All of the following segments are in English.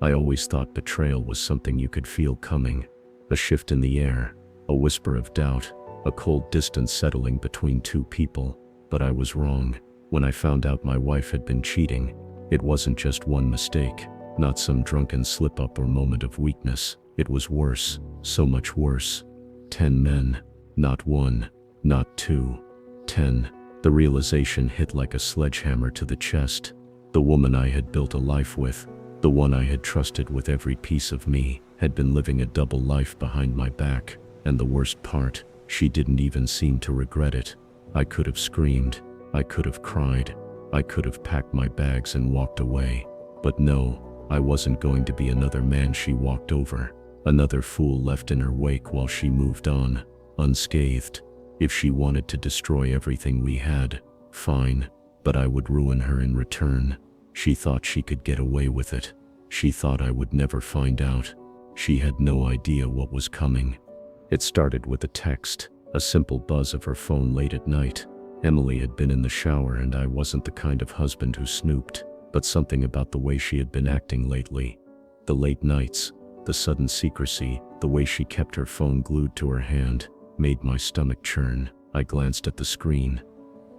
I always thought betrayal was something you could feel coming. A shift in the air, a whisper of doubt, a cold distance settling between two people. But I was wrong. When I found out my wife had been cheating, it wasn't just one mistake, not some drunken slip-up or moment of weakness. It was worse, so much worse. 10 men, not one, not two, 10. The realization hit like a sledgehammer to the chest. The woman I had built a life with, the one I had trusted with every piece of me, had been living a double life behind my back, and the worst part, she didn't even seem to regret it. I could have screamed, I could have cried, I could have packed my bags and walked away. But no, I wasn't going to be another man she walked over, another fool left in her wake while she moved on, unscathed. If she wanted to destroy everything we had, fine, but I would ruin her in return. She thought she could get away with it. She thought I would never find out. She had no idea what was coming. It started with a text, a simple buzz of her phone late at night. Emily had been in the shower and I wasn't the kind of husband who snooped, but something about the way she had been acting lately. The late nights, the sudden secrecy, the way she kept her phone glued to her hand, made my stomach churn. I glanced at the screen.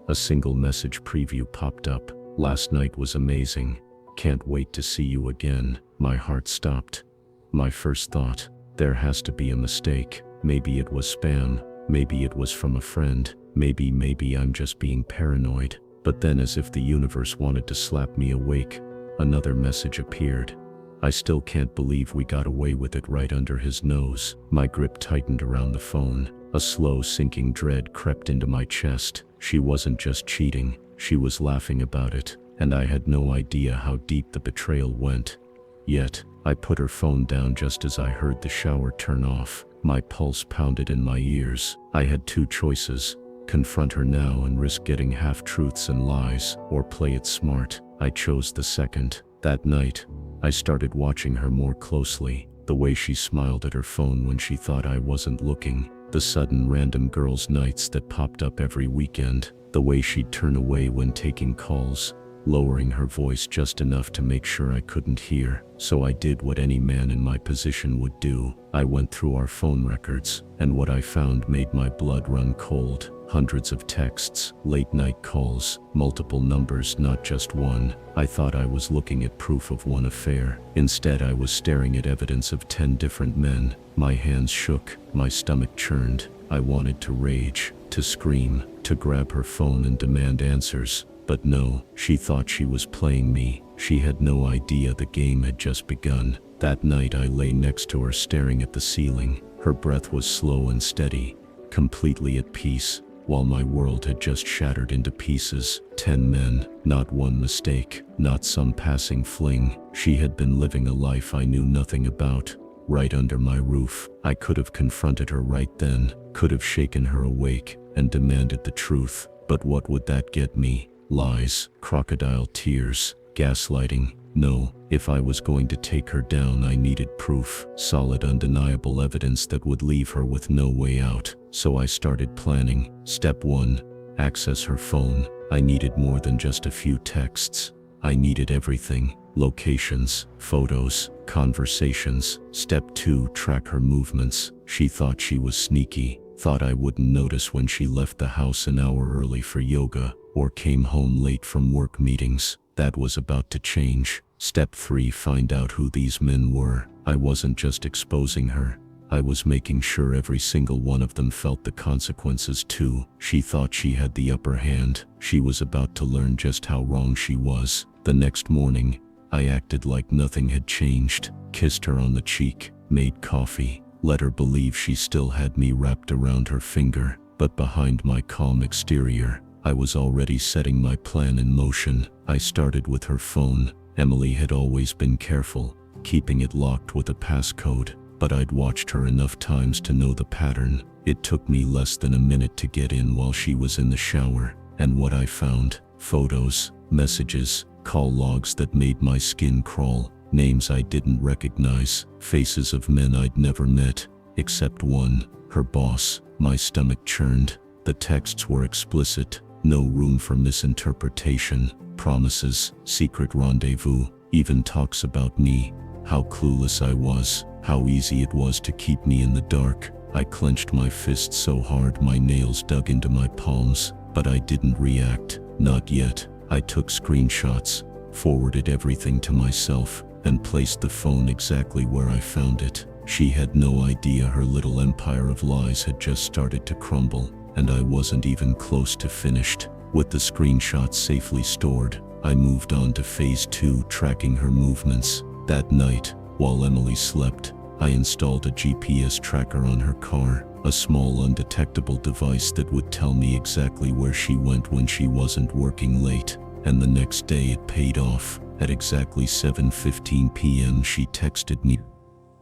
A single message preview popped up. Last night was amazing. Can't wait to see you again. My heart stopped. My first thought, there has to be a mistake. Maybe it was spam. Maybe it was from a friend. Maybe I'm just being paranoid. But then, as if the universe wanted to slap me awake, another message appeared. I still can't believe we got away with it right under his nose. My grip tightened around the phone. A slow sinking dread crept into my chest. She wasn't just cheating, she was laughing about it, and I had no idea how deep the betrayal went. Yet, I put her phone down just as I heard the shower turn off. My pulse pounded in my ears. I had two choices: confront her now and risk getting half-truths and lies, or play it smart. I chose the second. That night, I started watching her more closely. The way she smiled at her phone when she thought I wasn't looking. The sudden random girls' nights that popped up every weekend. The way she'd turn away when taking calls, lowering her voice just enough to make sure I couldn't hear. So I did what any man in my position would do. I went through our phone records, and what I found made my blood run cold. Hundreds of texts, late-night calls, multiple numbers, not just one. I thought I was looking at proof of one affair. Instead, I was staring at evidence of 10 different men. My hands shook, my stomach churned. I wanted to rage, to scream, to grab her phone and demand answers. But no, she thought she was playing me. She had no idea the game had just begun. That night I lay next to her staring at the ceiling. Her breath was slow and steady, completely at peace, while my world had just shattered into pieces. 10 men, not one mistake, not some passing fling. She had been living a life I knew nothing about, right under my roof. I could have confronted her right then, could have shaken her awake, and demanded the truth. But what would that get me? Lies, crocodile tears, gaslighting. No, if I was going to take her down, I needed proof, solid, undeniable evidence that would leave her with no way out. So I started planning. Step 1, access her phone. I needed more than just a few texts. I needed everything: locations, photos, conversations. Step 2, track her movements. She thought she was sneaky, thought I wouldn't notice when she left the house an hour early for yoga, or came home late from work meetings. That was about to change. Step 3, find out who these men were. I wasn't just exposing her. I was making sure every single one of them felt the consequences too. She thought she had the upper hand. She was about to learn just how wrong she was. The next morning, I acted like nothing had changed, kissed her on the cheek, made coffee, let her believe she still had me wrapped around her finger. But behind my calm exterior, I was already setting my plan in motion. I started with her phone. Emily had always been careful, keeping it locked with a passcode, but I'd watched her enough times to know the pattern. It took me less than a minute to get in while she was in the shower, and what I found: photos, messages, call logs that made my skin crawl, names I didn't recognize, faces of men I'd never met, except one, her boss. My stomach churned. The texts were explicit. No room for misinterpretation. Promises, secret rendezvous, even talks about me. how clueless I was, how easy it was to keep me in the dark. I clenched my fists so hard my nails dug into my palms, but I didn't react, not yet. I took screenshots, forwarded everything to myself, and placed the phone exactly where I found it. She had no idea her little empire of lies had just started to crumble, and I wasn't even close to finished. With the screenshots safely stored, I moved on to phase 2, tracking her movements. That night, while Emily slept, I installed a GPS tracker on her car, a small undetectable device that would tell me exactly where she went when she wasn't working late. And the next day it paid off. At exactly 7:15 p.m. she texted me,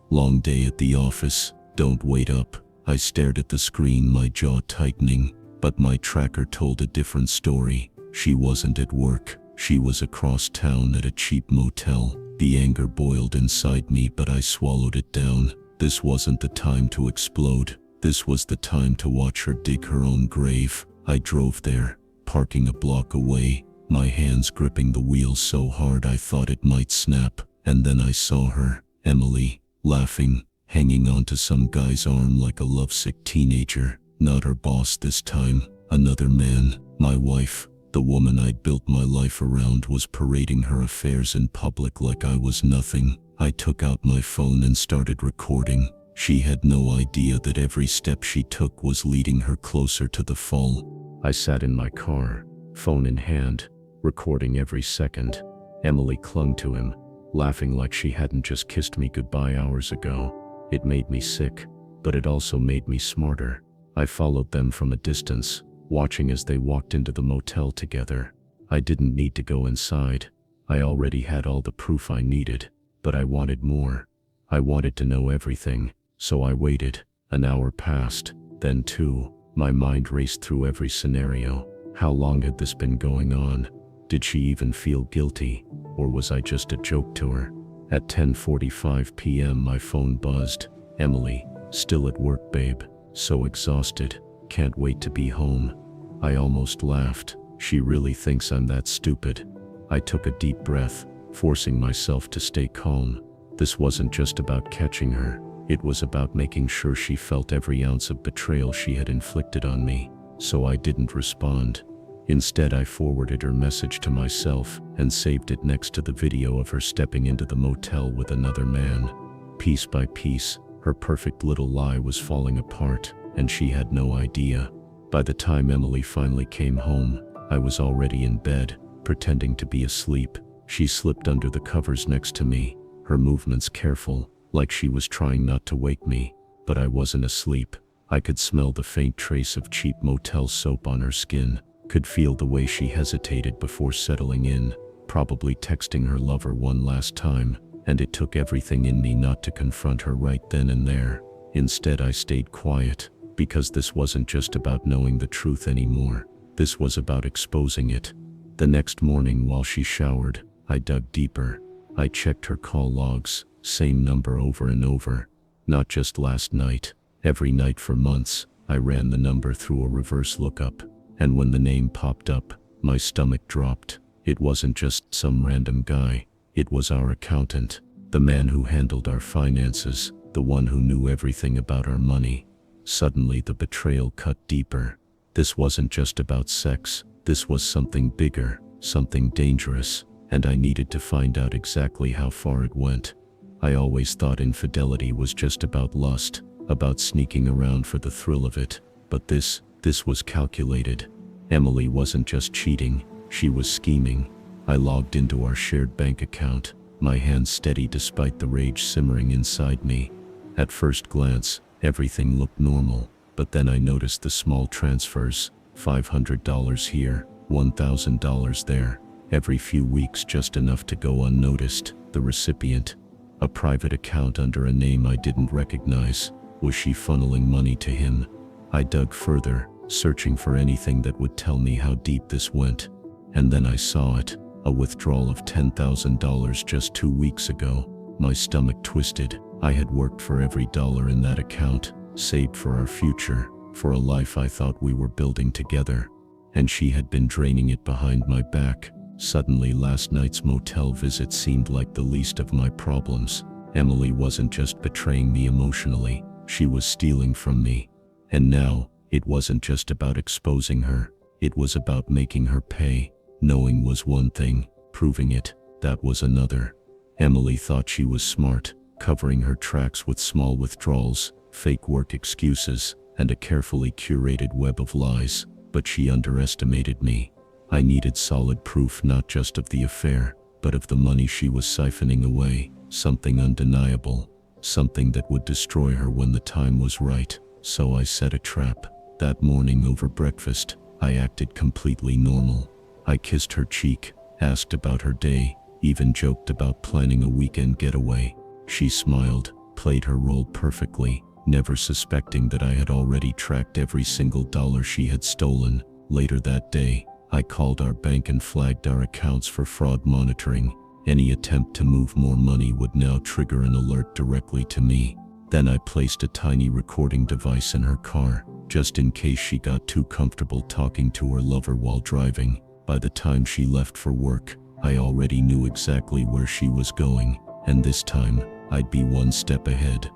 "Long day at the office, don't wait up." I stared at the screen, my jaw tightening, but my tracker told a different story. She wasn't at work, she was across town at a cheap motel. The anger boiled inside me, but I swallowed it down. This wasn't the time to explode. This was the time to watch her dig her own grave. I drove there, parking a block away, my hands gripping the wheel so hard I thought it might snap. And then I saw her, Emily, laughing, hanging onto some guy's arm like a lovesick teenager. Not her boss this time, another man, my wife. The woman I'd built my life around was parading her affairs in public like I was nothing. I took out my phone and started recording. She had no idea that every step she took was leading her closer to the fall. I sat in my car, phone in hand, recording every second. Emily clung to him, laughing like she hadn't just kissed me goodbye hours ago. It made me sick, but it also made me smarter. I followed them from a distance, watching as they walked into the motel together. I didn't need to go inside. I already had all the proof I needed, but I wanted more. I wanted to know everything, so I waited. An hour passed, then 2. My mind raced through every scenario. How long had this been going on? Did she even feel guilty, or was I just a joke to her? At 10:45 p.m. my phone buzzed. "Emily, still at work, babe. So exhausted. Can't wait to be home." I almost laughed. She really thinks I'm that stupid. I took a deep breath, forcing myself to stay calm. This wasn't just about catching her. It was about making sure she felt every ounce of betrayal she had inflicted on me. So I didn't respond. Instead, I forwarded her message to myself and saved it next to the video of her stepping into the motel with another man. Piece by piece, her perfect little lie was falling apart, and she had no idea. By the time Emily finally came home, I was already in bed, pretending to be asleep. She slipped under the covers next to me, her movements careful, like she was trying not to wake me. But I wasn't asleep. I could smell the faint trace of cheap motel soap on her skin, could feel the way she hesitated before settling in, probably texting her lover one last time, and it took everything in me not to confront her right then and there. Instead, I stayed quiet, because this wasn't just about knowing the truth anymore. This was about exposing it. The next morning, while she showered, I dug deeper. I checked her call logs, same number over and over. Not just last night, every night for months. I ran the number through a reverse lookup, and when the name popped up, my stomach dropped. It wasn't just some random guy. It was our accountant, the man who handled our finances, the one who knew everything about our money. Suddenly, the betrayal cut deeper. This wasn't just about sex. This was something bigger, something dangerous, and I needed to find out exactly how far it went. I always thought infidelity was just about lust, about sneaking around for the thrill of it. But this was calculated. Emily wasn't just cheating, she was scheming. I logged into our shared bank account, my hands steady despite the rage simmering inside me. At first glance, everything looked normal, but then I noticed the small transfers, $500 here, $1,000 there, every few weeks, just enough to go unnoticed. The recipient, a private account under a name I didn't recognize. Was she funneling money to him? I dug further, searching for anything that would tell me how deep this went. And then I saw it, a withdrawal of $10,000 just 2 weeks ago. My stomach twisted. I had worked for every dollar in that account, saved for our future, for a life I thought we were building together. And she had been draining it behind my back. Suddenly, last night's motel visit seemed like the least of my problems. Emily wasn't just betraying me emotionally, she was stealing from me. And now, it wasn't just about exposing her, it was about making her pay. Knowing was one thing, proving it, that was another. Emily thought she was smart, covering her tracks with small withdrawals, fake work excuses, and a carefully curated web of lies, but she underestimated me. I needed solid proof not just of the affair, but of the money she was siphoning away, something undeniable, something that would destroy her when the time was right. So I set a trap. That morning over breakfast, I acted completely normal. I kissed her cheek, asked about her day, even joked about planning a weekend getaway. She smiled, played her role perfectly, never suspecting that I had already tracked every single dollar she had stolen. Later that day, I called our bank and flagged our accounts for fraud monitoring. Any attempt to move more money would now trigger an alert directly to me. Then I placed a tiny recording device in her car, just in case she got too comfortable talking to her lover while driving. By the time she left for work, I already knew exactly where she was going, and this time, I'd be one step ahead.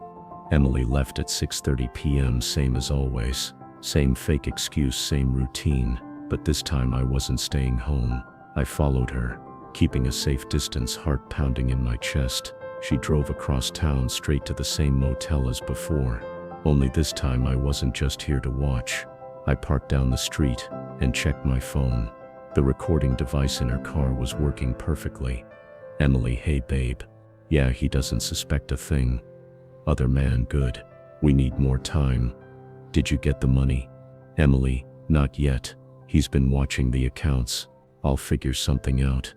Emily left at 6:30 p.m., same as always. Same fake excuse, same routine, but this time I wasn't staying home. I followed her, keeping a safe distance, heart pounding in my chest. She drove across town straight to the same motel as before. Only this time I wasn't just here to watch. I parked down the street and checked my phone. The recording device in her car was working perfectly. Emily, hey babe. Yeah, he doesn't suspect a thing. Other man, good. We need more time. Did you get the money? Emily, not yet. He's been watching the accounts. I'll figure something out.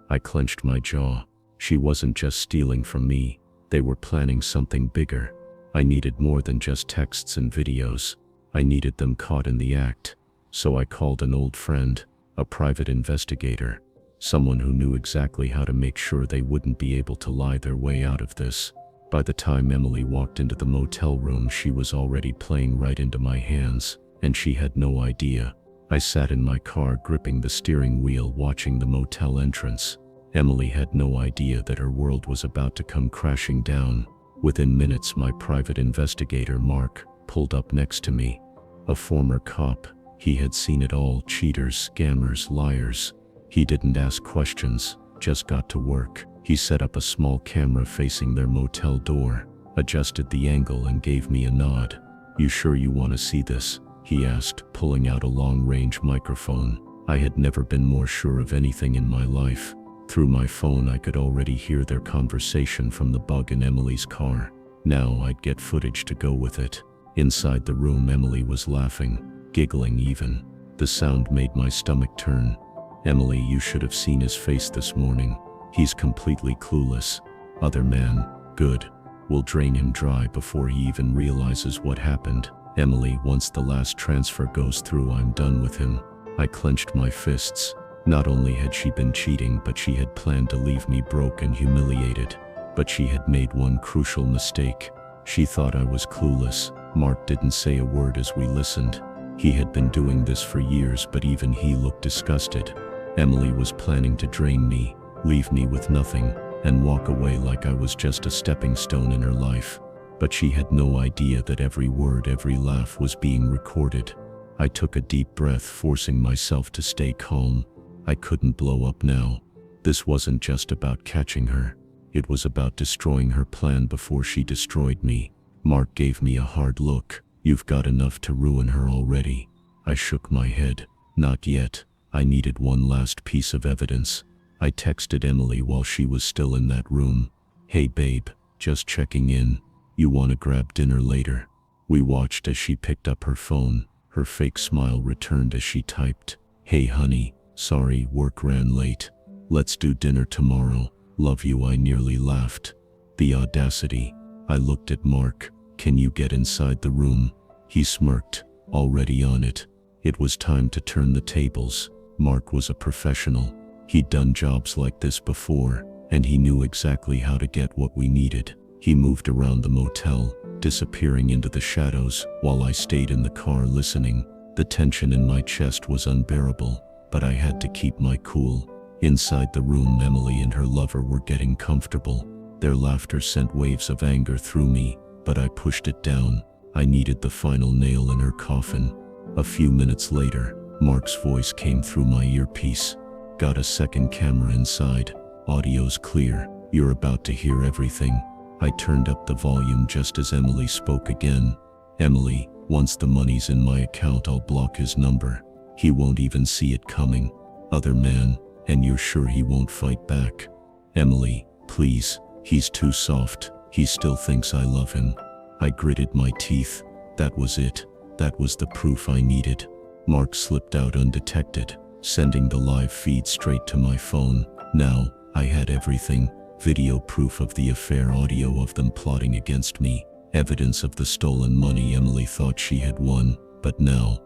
I clenched my jaw. She wasn't just stealing from me. They were planning something bigger. I needed more than just texts and videos. I needed them caught in the act. So I called an old friend, a private investigator, someone who knew exactly how to make sure they wouldn't be able to lie their way out of this. By the time Emily walked into the motel room, she was already playing right into my hands, and she had no idea. I sat in my car gripping the steering wheel, watching the motel entrance. Emily had no idea that her world was about to come crashing down. Within minutes, my private investigator, Mark, pulled up next to me. A former cop, he had seen it all: cheaters, scammers, liars. He didn't ask questions, just got to work. He set up a small camera facing their motel door, adjusted the angle and gave me a nod. You sure you want to see this? He asked, pulling out a long-range microphone. I had never been more sure of anything in my life. Through my phone I could already hear their conversation from the bug in Emily's car. Now I'd get footage to go with it. Inside the room, Emily was laughing, giggling even. The sound made my stomach turn. Emily, you should have seen his face this morning. He's completely clueless. Other man, good. We'll drain him dry before he even realizes what happened. Emily, once the last transfer goes through, I'm done with him. I clenched my fists. Not only had she been cheating, but she had planned to leave me broke and humiliated. But she had made one crucial mistake. She thought I was clueless. Mark didn't say a word as we listened. He had been doing this for years, but even he looked disgusted. Emily was planning to drain me, leave me with nothing, and walk away like I was just a stepping stone in her life. But she had no idea that every word, every laugh was being recorded. I took a deep breath, forcing myself to stay calm. I couldn't blow up now. This wasn't just about catching her. It was about destroying her plan before she destroyed me. Mark gave me a hard look. You've got enough to ruin her already. I shook my head. Not yet. I needed one last piece of evidence. I texted Emily while she was still in that room. Hey babe, just checking in. You wanna grab dinner later? We watched as she picked up her phone. Her fake smile returned as she typed, Hey honey, sorry, work ran late. Let's do dinner tomorrow. Love you. I nearly laughed. The audacity. I looked at Mark. Can you get inside the room? He smirked. Already on it. It was time to turn the tables. Mark was a professional. He'd done jobs like this before, and he knew exactly how to get what we needed. He moved around the motel, disappearing into the shadows, while I stayed in the car listening. The tension in my chest was unbearable, but I had to keep my cool. Inside the room, Emily and her lover were getting comfortable. Their laughter sent waves of anger through me, but I pushed it down. I needed the final nail in her coffin. A few minutes later, Mark's voice came through my earpiece. Got a second camera inside. Audio's clear. You're about to hear everything. I turned up the volume just as Emily spoke again. Emily, once the money's in my account, I'll block his number. He won't even see it coming. Other man, and you're sure he won't fight back? Emily, please, he's too soft. He still thinks I love him. I gritted my teeth. That was it. That was the proof I needed. Mark slipped out undetected, sending the live feed straight to my phone. Now, I had everything. Video proof of the affair, audio of them plotting against me, evidence of the stolen money Emily thought she had won. But now,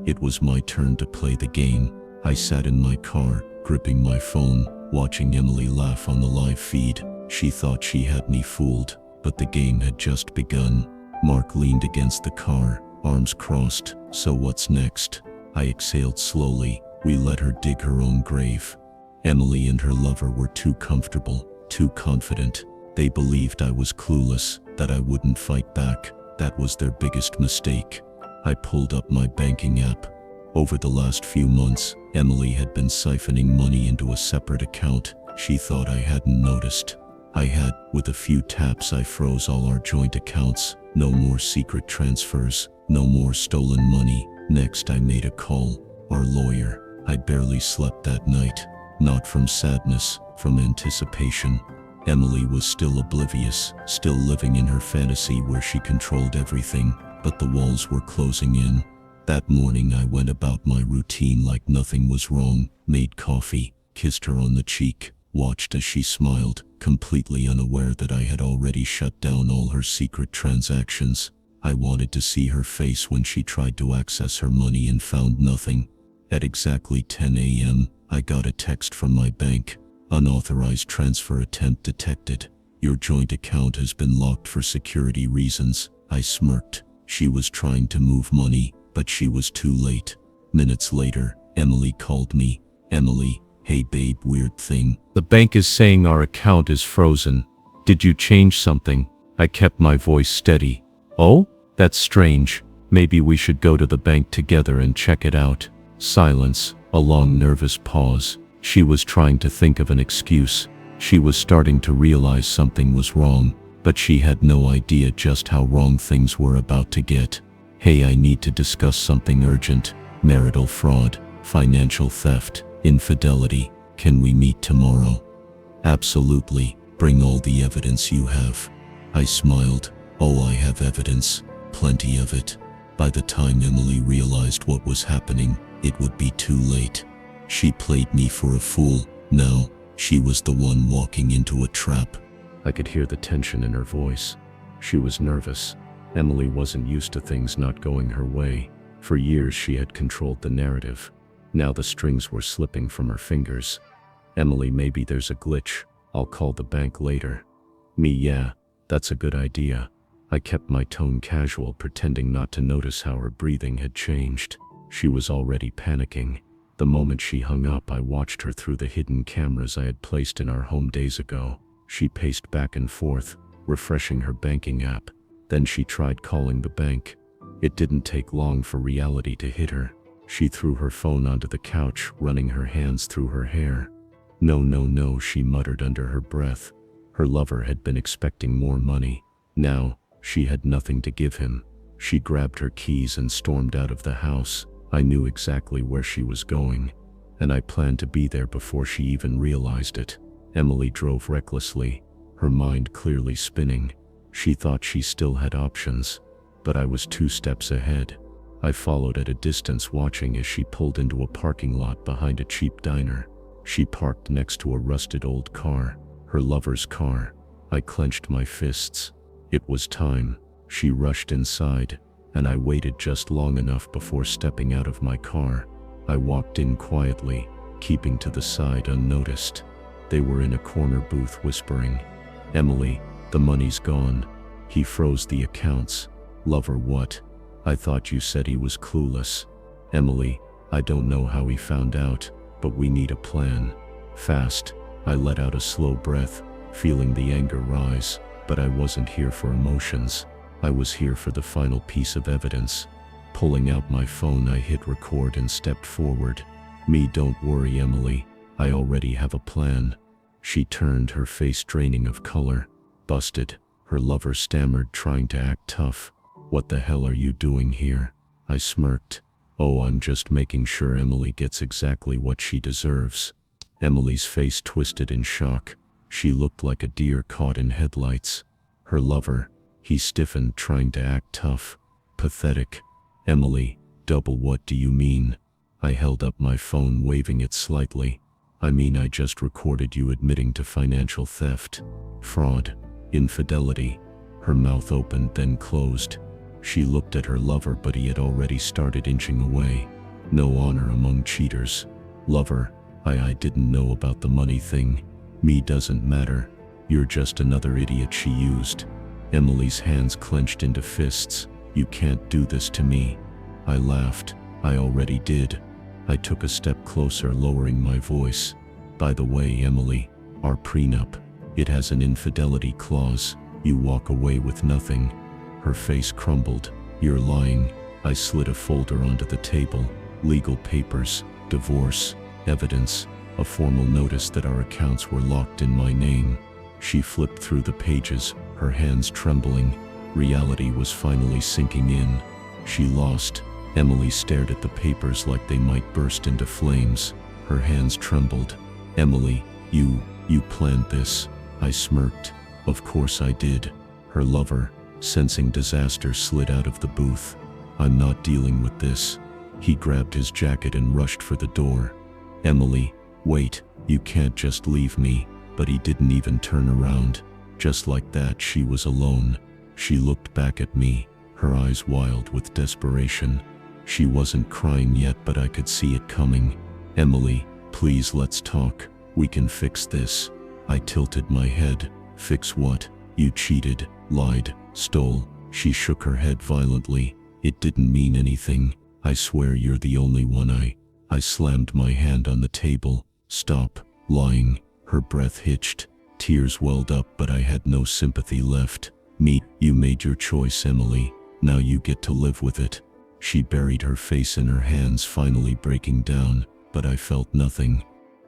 it was my turn to play the game. I sat in my car, gripping my phone, watching Emily laugh on the live feed. She thought she had me fooled, but the game had just begun. Mark leaned against the car, arms crossed. So what's next? I exhaled slowly. We let her dig her own grave. Emily and her lover were too comfortable, too confident. They believed I was clueless, that I wouldn't fight back. That was their biggest mistake. I pulled up my banking app. Over the last few months, Emily had been siphoning money into a separate account. She thought I hadn't noticed. I had. With a few taps, I froze all our joint accounts. No more secret transfers, no more stolen money. Next, I made a call. Our lawyer. I barely slept that night. Not from sadness, from anticipation. Emily was still oblivious, still living in her fantasy where she controlled everything, but the walls were closing in. That morning I went about my routine like nothing was wrong, made coffee, kissed her on the cheek, watched as she smiled, completely unaware that I had already shut down all her secret transactions. I wanted to see her face when she tried to access her money and found nothing. At exactly 10 a.m., I got a text from my bank. Unauthorized transfer attempt detected. Your joint account has been locked for security reasons. I smirked. She was trying to move money, but she was too late. Minutes later, Emily called me. Emily, hey babe, weird thing. The bank is saying our account is frozen. Did you change something? I kept my voice steady. Oh? That's strange. Maybe we should go to the bank together and check it out. Silence, a long nervous pause. She was trying to think of an excuse. She was starting to realize something was wrong, but she had no idea just how wrong things were about to get. Hey, I need to discuss something urgent. Marital fraud, financial theft, infidelity. Can we meet tomorrow? Absolutely. Bring all the evidence you have. I smiled. Oh, I have evidence. Plenty of it. By the time Emily realized what was happening, it would be too late. She played me for a fool. Now, she was the one walking into a trap. I could hear the tension in her voice. She was nervous. Emily wasn't used to things not going her way. For years she had controlled the narrative. Now the strings were slipping from her fingers. Emily, maybe there's a glitch. I'll call the bank later. Me, yeah, that's a good idea. I kept my tone casual, pretending not to notice how her breathing had changed. She was already panicking. The moment she hung up, I watched her through the hidden cameras I had placed in our home days ago. She paced back and forth, refreshing her banking app. Then she tried calling the bank. It didn't take long for reality to hit her. She threw her phone onto the couch, running her hands through her hair. No, she muttered under her breath. Her lover had been expecting more money. Now, she had nothing to give him. She grabbed her keys and stormed out of the house. I knew exactly where she was going, and I planned to be there before she even realized it. Emily drove recklessly, her mind clearly spinning. She thought she still had options, but I was 2 steps ahead. I followed at a distance, watching as she pulled into a parking lot behind a cheap diner. She parked next to a rusted old car, her lover's car. I clenched my fists. It was time. She rushed inside, and I waited just long enough before stepping out of my car. I walked in quietly, keeping to the side unnoticed. They were in a corner booth whispering, "Emily, the money's gone." He froze the accounts. Lover, what? I thought you said he was clueless. Emily, I don't know how he found out, but we need a plan. Fast. I let out a slow breath. feeling the anger rise, but I wasn't here for emotions. I was here for the final piece of evidence. Pulling out my phone, I hit record and stepped forward. "Me, don't worry, Emily. I already have a plan." She turned, her face draining of color. "Busted," her lover stammered, trying to act tough. "What the hell are you doing here?" I smirked. "Oh, I'm just making sure Emily gets exactly what she deserves." Emily's face twisted in shock. She looked like a deer caught in headlights. Her lover, he stiffened, trying to act tough. "Pathetic." "Emily, double, what do you mean?" I held up my phone, waving it slightly. "I mean, I just recorded you admitting to financial theft, fraud, infidelity." Her mouth opened, then closed. She looked at her lover, but he had already started inching away. "No honor among cheaters." "Lover, I didn't know about the money thing. Me doesn't matter. You're just another idiot," she used. Emily's hands clenched into fists. "You can't do this to me." I laughed. "I already did." I took a step closer, lowering my voice. "By the way, Emily, our prenup, it has an infidelity clause. You walk away with nothing." Her face crumbled. "You're lying." I slid a folder onto the table. "Legal papers, divorce, evidence, a formal notice that our accounts were locked in my name." She flipped through the pages, her hands trembling. Reality was finally sinking in. She lost. Emily stared at the papers like they might burst into flames. Her hands trembled. "Emily, you planned this." I smirked. "Of course I did." Her lover, sensing disaster, slid out of the booth. "I'm not dealing with this." He grabbed his jacket and rushed for the door. "Emily, wait, you can't just leave me." But he didn't even turn around. Just like that, she was alone. She looked back at me, her eyes wild with desperation. She wasn't crying yet, but I could see it coming. "Emily, please, let's talk. We can fix this." I tilted my head. "Fix what? You cheated, lied, stole." She shook her head violently. "It didn't mean anything. I swear you're the only one." I slammed my hand on the table. "Stop lying." Her breath hitched. Tears welled up, but I had no sympathy left. You made your choice, Emily. Now you get to live with it." She buried her face in her hands, finally breaking down, but I felt nothing.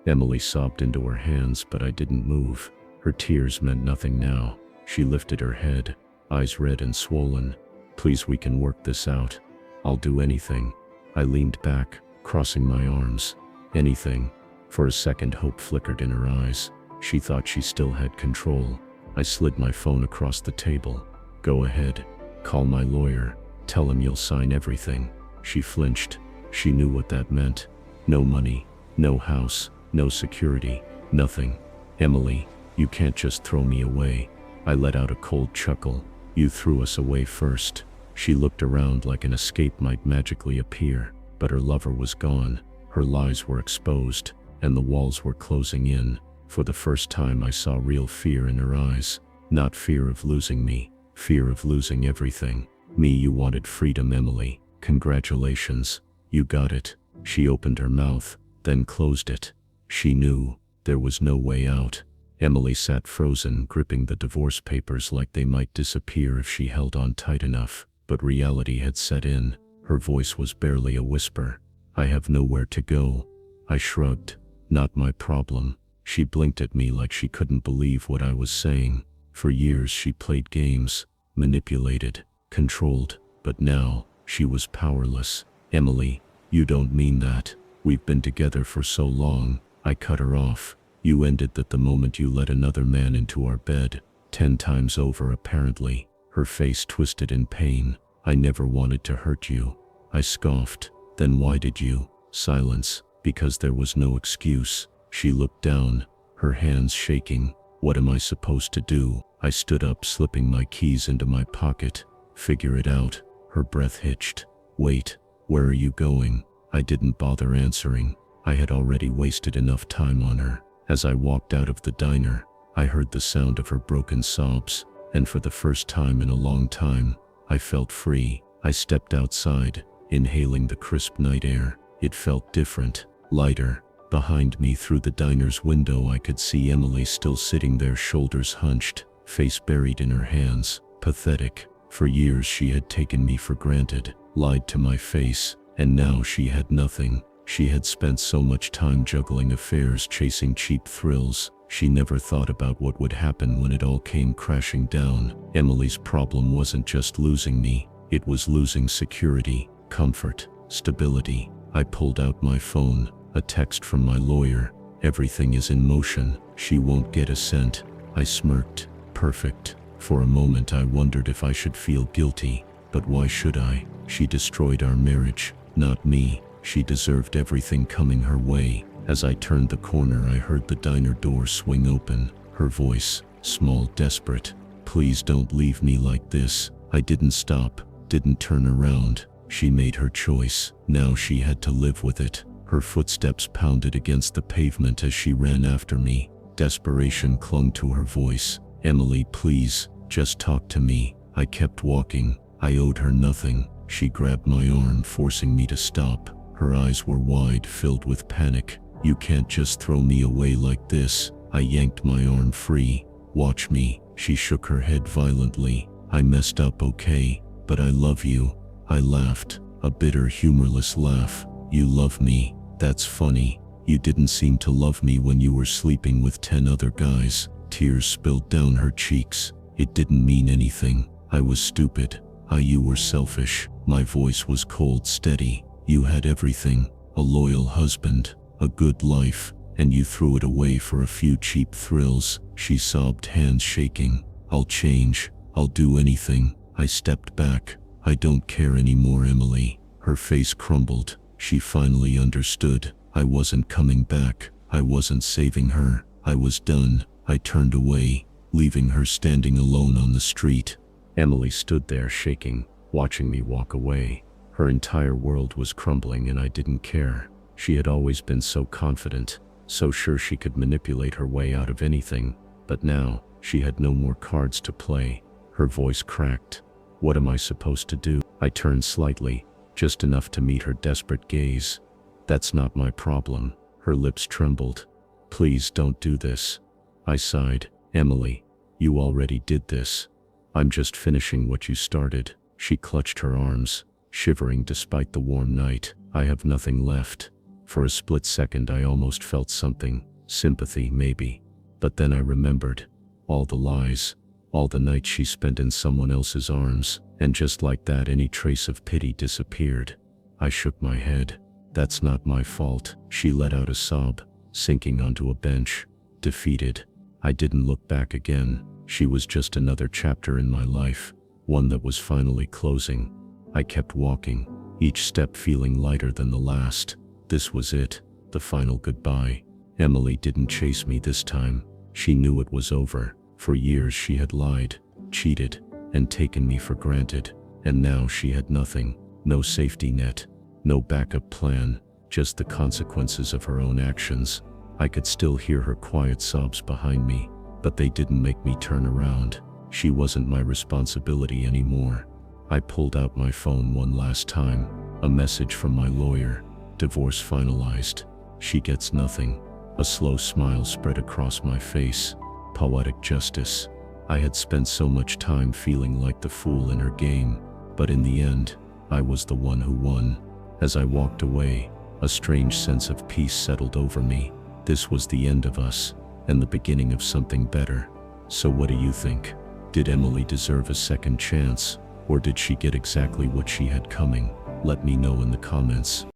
Emily sobbed into her hands, but I didn't move. Her tears meant nothing now. She lifted her head, eyes red and swollen. "Please, we can work this out. I'll do anything." I leaned back, crossing my arms. "Anything." For a second, hope flickered in her eyes. She thought she still had control. I slid my phone across the table. "Go ahead. Call my lawyer. Tell him you'll sign everything." She flinched. She knew what that meant. No money, no house, no security, nothing. "Emily, you can't just throw me away." I let out a cold chuckle. "You threw us away first." She looked around like an escape might magically appear, but her lover was gone. Her lies were exposed, and the walls were closing in. For the first time, I saw real fear in her eyes. Not fear of losing me, fear of losing everything. You wanted freedom, Emily. Congratulations. You got it." She opened her mouth, then closed it. She knew there was no way out. Emily sat frozen, gripping the divorce papers like they might disappear if she held on tight enough. But reality had set in. Her voice was barely a whisper. "I have nowhere to go." I shrugged. "Not my problem." She blinked at me like she couldn't believe what I was saying. For years she played games, manipulated, controlled, but now she was powerless. "Emily, you don't mean that. We've been together for so long." I cut her off. "You ended that the moment you let another man into our bed. 10 times over, apparently." Her face twisted in pain. "I never wanted to hurt you." I scoffed. "Then why did you?" Silence. "Because there was no excuse." She looked down, her hands shaking. "What am I supposed to do?" I stood up, slipping my keys into my pocket. "Figure it out." Her breath hitched. "Wait, where are you going?" I didn't bother answering. I had already wasted enough time on her. As I walked out of the diner, I heard the sound of her broken sobs, and for the first time in a long time, I felt free. I stepped outside, inhaling the crisp night air. It felt different, lighter, Behind me through the diner's window I could see Emily still sitting there, shoulders hunched, face buried in her hands, pathetic. For years she had taken me for granted, lied to my face, and now she had nothing. She had spent so much time juggling affairs, chasing cheap thrills. She never thought about what would happen when it all came crashing down. Emily's problem wasn't just losing me, it was losing security, comfort, stability. I pulled out my phone, a text from my lawyer. Everything is in motion. She won't get a cent. I smirked. Perfect. For a moment I wondered if I should feel guilty, but why should I? She destroyed our marriage, not me. She deserved everything coming her way. As I turned the corner I heard the diner door swing open. Her voice, small, desperate. Please don't leave me like this. I didn't stop, didn't turn around. She made her choice. Now she had to live with it. Her footsteps pounded against the pavement as she ran after me. Desperation clung to her voice. Emily, please, just talk to me. I kept walking. I owed her nothing. She grabbed my arm, forcing me to stop. Her eyes were wide, filled with panic. You can't just throw me away like this. I yanked my arm free. Watch me. She shook her head violently. I messed up, okay, but I love you. I laughed, a bitter, humorless laugh. You love me? That's funny. You didn't seem to love me when you were sleeping with 10 other guys. Tears spilled down her cheeks. It didn't mean anything. I was stupid. You were selfish. My voice was cold, steady. You had everything. A loyal husband, a good life, and you threw it away for a few cheap thrills. She sobbed, hands shaking. I'll change. I'll do anything. I stepped back. I don't care anymore, Emily. Her face crumbled. She finally understood. I wasn't coming back. I wasn't saving her. I was done. I turned away, leaving her standing alone on the street. Emily stood there shaking, watching me walk away. Her entire world was crumbling and I didn't care. She had always been so confident, so sure she could manipulate her way out of anything. But now, she had no more cards to play. Her voice cracked. What am I supposed to do? I turned slightly, just enough to meet her desperate gaze. That's not my problem. Her lips trembled. Please don't do this. I sighed. Emily, you already did this. I'm just finishing what you started. She clutched her arms, shivering despite the warm night. I have nothing left. For a split second I almost felt something, sympathy maybe. But then I remembered. All the lies, all the nights she spent in someone else's arms, and just like that any trace of pity disappeared. I shook my head. That's not my fault. She let out a sob, sinking onto a bench, defeated. I didn't look back again. She was just another chapter in my life, one that was finally closing. I kept walking, each step feeling lighter than the last. This was it, the final goodbye. Emily didn't chase me this time. She knew it was over. For years she had lied, cheated, and taken me for granted. And now she had nothing. No safety net, no backup plan, just the consequences of her own actions. I could still hear her quiet sobs behind me, but they didn't make me turn around. She wasn't my responsibility anymore. I pulled out my phone one last time. A message from my lawyer. Divorce finalized. She gets nothing. A slow smile spread across my face. Poetic justice. I had spent so much time feeling like the fool in her game, but in the end, I was the one who won. As I walked away, a strange sense of peace settled over me. This was the end of us, and the beginning of something better. So what do you think? Did Emily deserve a second chance, or did she get exactly what she had coming? Let me know in the comments.